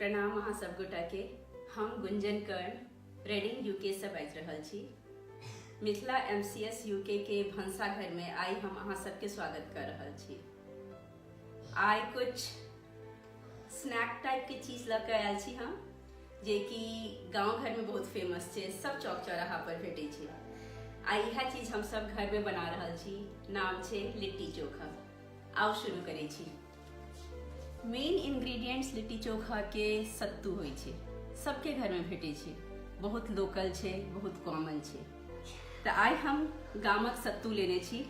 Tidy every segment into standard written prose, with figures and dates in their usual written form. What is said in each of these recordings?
प्रणाम अहाँ सब गोटा के। हम गुंजन कर्ण रेडिंग यूके से बाजि रहल छी। मिथिला MCS यूके के भंसाघर में आई हम अहाँ सबके स्वागत कर रहल छी। आई कुछ स्नैक टाइप के चीज लऽ के आयल छी हम, जे कि गांव घर में बहुत फेमस छै, सब चौक चौराहा पर भेटै छै। आई यह चीज हम सब घर में बना रहल छी। नाम छै लिट्टी चोखा। आओ शुरू करै छी। मेन इंग्रेडिएंट्स लिट्टी चोखा के सत्तू होइ छै, सबके घर में भेटै छै, बहुत लोकल छै, बहुत कॉमन छै। तो आई हम गामक सत्तू लेने छी,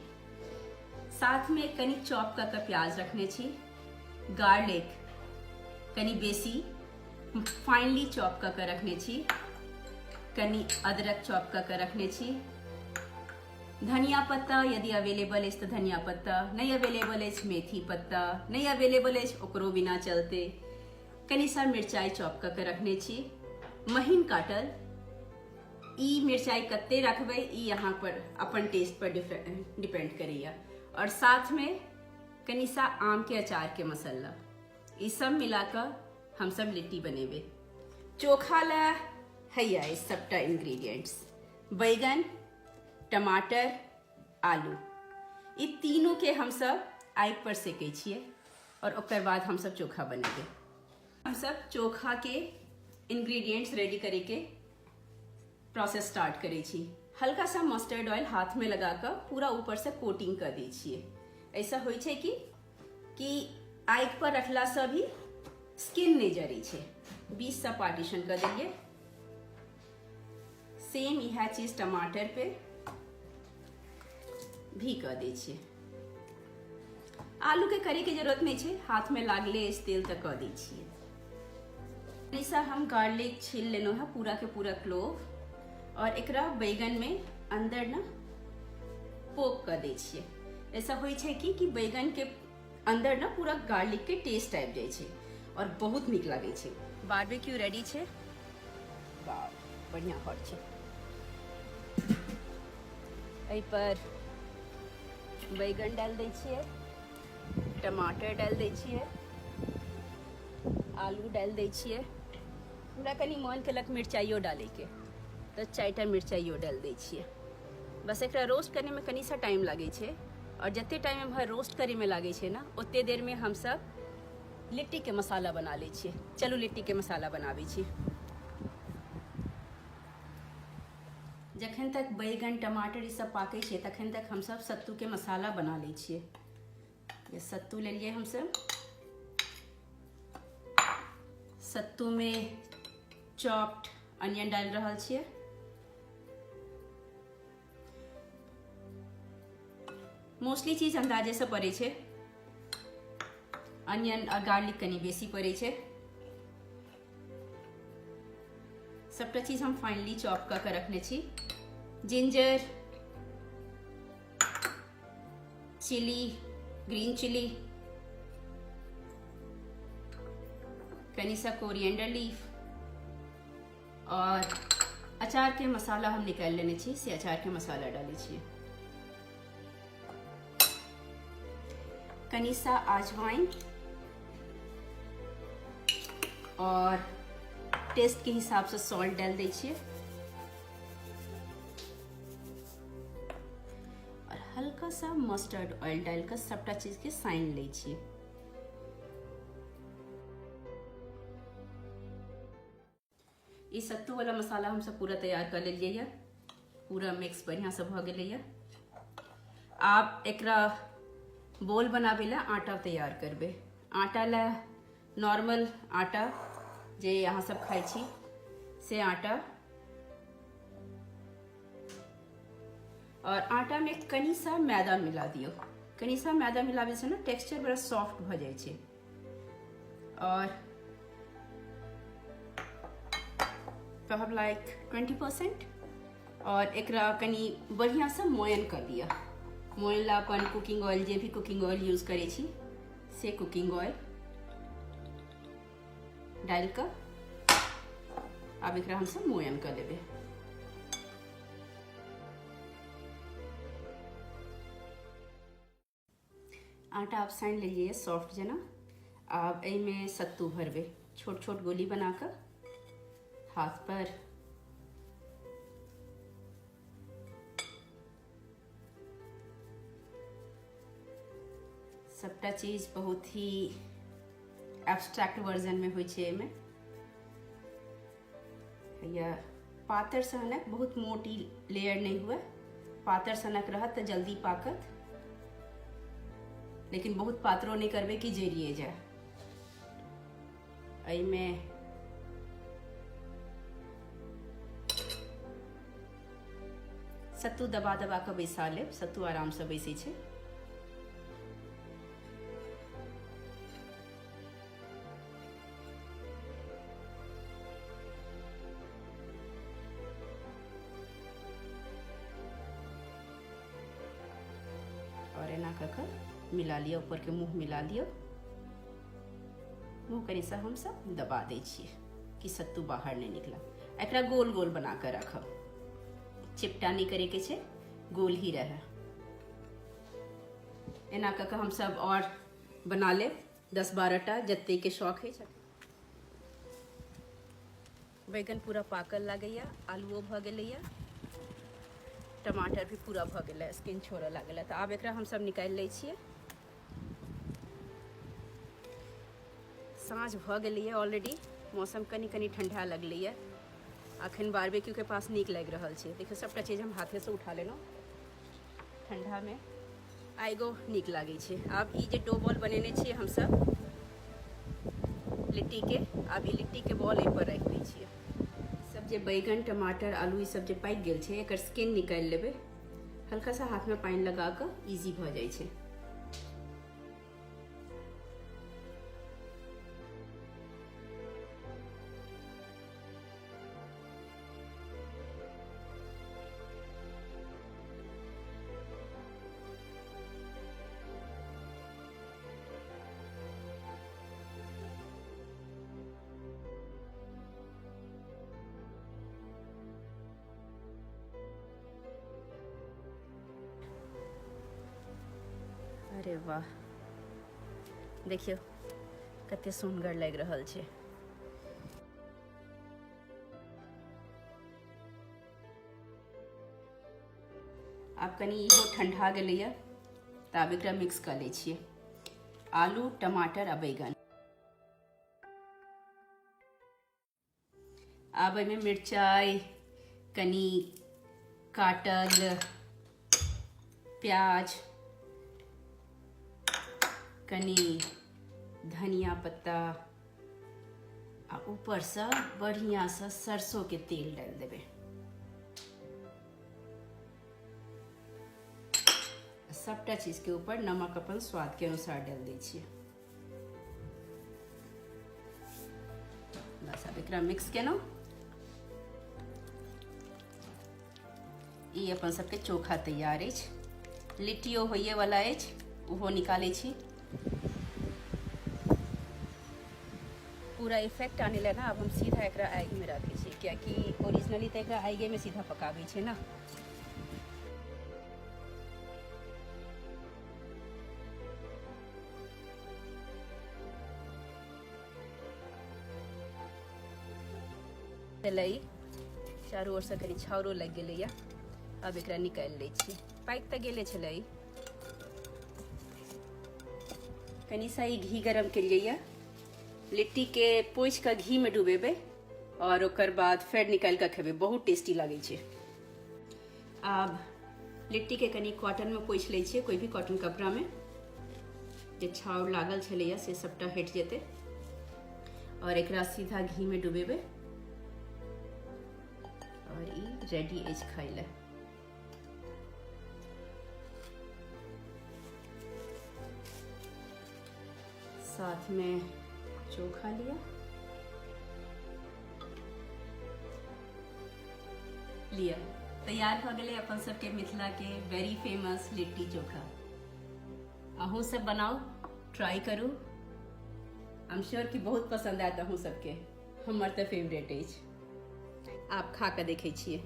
साथ में कनी चॉप का प्याज रखने छी, गार्लिक कनी बेसी फाइनली चॉप का रखने छी, कनी अदरक चॉप का रखने छी, धनिया पत्ता यदि अवेलेबल अछि तो धनिया पत्ता, नहीं अवेलेबल अछि मेथी पत्ता, नहीं अवेलेबल अछि ओकरो बिना चलते। कनी सा मिरचाई चॉप का रखने छी, महीन काटल। ई मिरचाई कते रखबै ई यहाँ पर अपन टेस्ट पर डिपेंड करैया। और साथ में कनी सा आम के अचार के मसाला, ई सब मिलाकर हम सब लिट्टी बनेबे। चोखा ला हैया सबटा इंग्रेडिएंट्स, बैगन, टमाटर, आलू, ई तीनों के हम सब आग पर सेकै छियै और ओकर बाद हम सब चोखा बनेबे। हम सब चोखा के इंग्रेडिएंट्स रेडी करे के प्रोसेस स्टार्ट करे छी। हल्का सा मस्टर्ड ऑयल हाथ में लगाकर पूरा ऊपर से कोटिंग कर दै छियै। ऐसा होइ छै कि आग पर रखला से भी स्किन नहीं जरै छै। 20 सा पार्टीशन कर देंगे। सेम यह चीज टमाटर पे भी कर दै छियै। आलू के करे के जरूरत नहीं छै, हाथ में लागले इस तेल तक कर दै छियै। ऐसा हम गार्लिक छील लेनो है पूरा के पूरा क्लोव, और एकरा बैगन में अंदर ना पोक कर दै छियै। ऐसा होइ छै कि बैगन के अंदर ना पूरा गार्लिक के टेस्ट आबि जाइ छै और बहुत नीक लागे छै। बारबेक्यू रेडी छै, बढ़िया हॉट छै। एहि पर बैगन डाल दै छियै, टमाटर डाल दै छियै, आलू डाल दै छियै। हमरा कनी मन केलक मिरचाइयो डाले के, तो 4टा मिरचाइयो डाल दै छियै। बस एकरा रोस्ट करने में कनी सा टाइम लागे छै, और जते टाइम हम रोस्ट करे में लागे छै ना, ओते देर में हम सब लिट्टी के मसाला बना ले छियै। चलू लिट्टी के मसाला बनाबै छी। जखन तक बैगन टमाटर ई सब पाके छै, तखन तक हम सब सत्तू के मसाला बना ले छियै। ये सत्तू ले लिए हम सब। सत्तू में चॉप्ड अनियन डाल रहल छियै, मोस्टली चीज अंदाजे से पड़े छै। अनियन और गार्लिक कनी बेसी पड़े छै। सबटा चीज हम फाइनली चॉप कर रखने छी। जिंजर, चिली, ग्रीन चिली, कनी सा कोरिएंडर लीफ, और अचार के मसाला हम निकाल लेने छी, से अचार के मसाला डाले छी। कनी सा अजवाइन और टेस्ट के हिसाब से सॉल्ट डाल दै छियै, और हल्का सा मस्टर्ड ऑयल डालकर सबटा चीज के साइन ले छियै। ई सत्तू वाला मसाला हम सब पूरा तैयार कर लेलिए है, पूरा मिक्स बढ़िया से भ गेलै है। आप एकरा बोल बनाबे ला आटा तैयार करबे। आटा ला नॉर्मल आटा जे यहाँ सब खाई छी से आटा, और आटा में कनी सा मैदा मिला दियो। कनी सा मैदा मिलाबे से ना टेक्सचर बड़ा सॉफ्ट भ जाय छै। और कहब लाइक 20%, और एकरा कनी बढ़िया से मोयन कर दिया। मोयन ला अपन कुकिंग ऑयल, जे भी कुकिंग ऑयल यूज करे छी से कुकिंग ऑयल डाल कर अब एकरा हम सब मोयन कर लेबे। आटा आप साइन लीजिए सॉफ्ट जना। अब एमे सत्तू भरबे। छोट छोट गोली बनाकर हाथ पर सबटा चीज बहुत ही एब्स्ट्रैक्ट वर्जन में होइ छै। एमे या पातर सनक बहुत मोटी लेयर नहीं हुआ, पातर सनक रहत तो जल्दी पाकत, लेकिन बहुत पातरो नहीं करबे कि जरिए जाए। एमे सत्तू दबा दबा के बैसा लेब, सत्तू आराम से बैसे छै। और एना ककर मिला लियो, ऊपर के मुंह मिला लियो। मुंह कनी से हम सब दबा दै छियै कि सत्तू बाहर नहीं निकला। एकरा गोल गोल बना कर रखब, चिपटा नहीं करे के छै, गोल ही रहे। एना ककर हम सब और बना ले 10-12टा जत्ते के शौक है। बैगन पूरा पाकल लागैया, आलूओ भ गेलैया, टमाटर भी पूरा भ गेलै, स्किन छोड़े लागल। तो आब एकरा हम सब निकाल लै छियै। साँझ भ गेलैए ऑलरेडी, मौसम कनी कनी ठंडा लगलैए। अखन बारबेक्यू के पास नीक लग रहल छै। देखियो सबटा चीज हम हाथे से उठा लेलहुँ ठंडा में, आइगो नीक लागे छै। आब ई जे डो बॉल बनेने छियै हम सब लिट्टी के, आब ई लिट्टी के बॉल एहि पर रख दै छियै। सब जे बैगन टमाटर आलू ई सब जे पाकि गेल छै, एकर स्किन निकालि लेबै। हल्का सा हाथ में पानी लगा कऽ इजी भ जाइ छै। अरे वाह, देखियो कते सुंदर लग रहल छै। आब कनी इहो ठंडा गेलैया, तऽ आब एकरा मिक्स कर लै छियै। आलू टमाटर आ बैगन। आब एहिमे मिरचाई, कनी काटल प्याज, कनी धनिया पत्ता आ ऊपर से बढ़िया से सरसों के तेल डाल देबे। सबटा चीज के ऊपर नमक अपन स्वाद के अनुसार डाल दै छियै। बस अब एकरा मिक्स केलहुँ। ई अपन सबके चोखा तैयार अछि। लिट्टियो होइए वाला अछि, ओहो निकालै छी। पूरा इफेक्ट आने लगा ना, अब हम सीधा एकरा आग में रखे छी, कियाकि ओरिजिनली तो एकरा आगे में सीधा पकाबे छै ना। चारों ओर से कनी छाउरो लग गेलैया। अब एकरा निकाल लै छी। पाकि तऽ गेले छलै। कनी सा घी गरम केलिए, लिट्टी के पोछि के घी में डुबेबे और ओकर बाद फेर निकाल के खेबे, बहुत टेस्टी लगे छै। आब लिट्टी के कनी कॉटन में पोछि लै छियै, कोई भी कॉटन कपड़ा में। जे छाउर लागल छलैया से सबटा हट जेतै और एकरा सीधा घी में डुबेबे और ई रेडी अछि खाय ले। साथ में चोखा लिया, तैयार भ गेलै अपन सबके मिथिला के वेरी फेमस लिट्टी चोखा। अहूँ सब बनाओ, ट्राई करू। आई एम श्योर कि बहुत पसंद आयत अहूँ सबके। हमर तऽ फेवरेट अछि। आप खा के देखै छियै।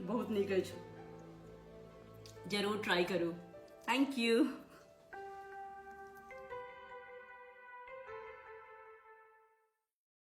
बहुत नीक अछि, जरूर ट्राई करू। Thank you.